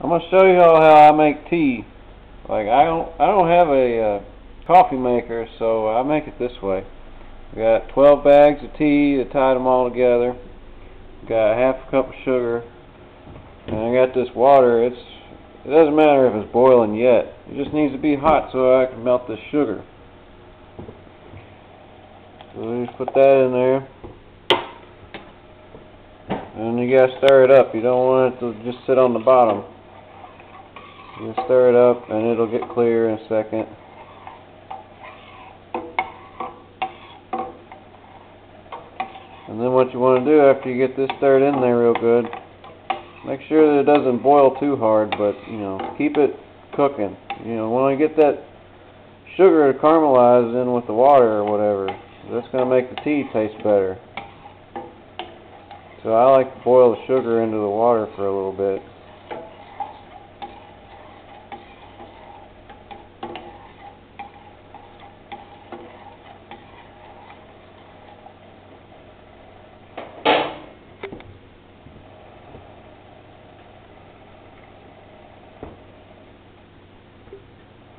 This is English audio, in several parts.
I'm gonna show you all how I make tea. Like I don't have a coffee maker, so I make it this way. I got 12 bags of tea. I tied them all together. Got half a cup of sugar, and I got this water. It doesn't matter if it's boiling yet. It just needs to be hot so I can melt this sugar. So we just put that in there, and you gotta stir it up. You don't want it to just sit on the bottom. You stir it up, and it'll get clear in a second. And then what you want to do after you get this stirred in there real good, make sure that it doesn't boil too hard, but keep it cooking. When I get that sugar caramelized in with the water or whatever, that's going to make the tea taste better. So I like to boil the sugar into the water for a little bit.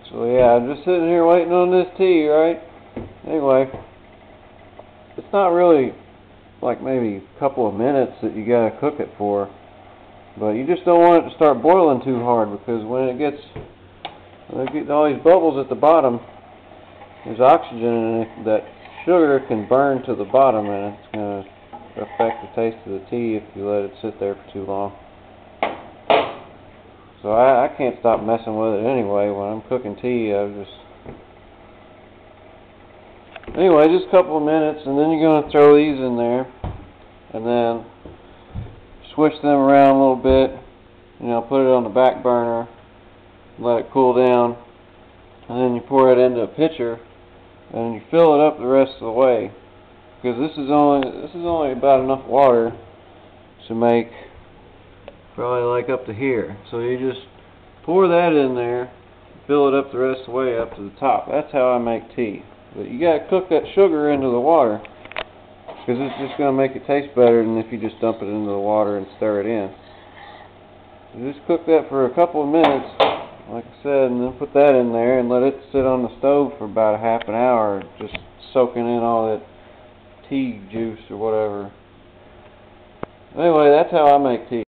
So yeah, I'm just sitting here waiting on this tea, right? Anyway, it's not really like maybe a couple of minutes that you gotta cook it for, but you just don't want it to start boiling too hard, because when it gets all these bubbles at the bottom, there's oxygen in it. That sugar can burn to the bottom, and it's gonna affect the taste of the tea if you let it sit there for too long. So I can't stop messing with it anyway. When I'm cooking tea, anyway, just a couple of minutes, and then you're going to throw these in there, and then switch them around a little bit. Put it on the back burner, let it cool down, and then you pour it into a pitcher, and you fill it up the rest of the way, because this is only about enough water to make probably like up to here. So you just pour that in there, fill it up the rest of the way up to the top. That's how I make tea. But you gotta cook that sugar into the water, because it's just gonna make it taste better than if you just dump it into the water and stir it in. So just cook that for a couple of minutes, like I said, and then put that in there and let it sit on the stove for about a half an hour, just soaking in all that tea juice or whatever. Anyway, that's how I make tea.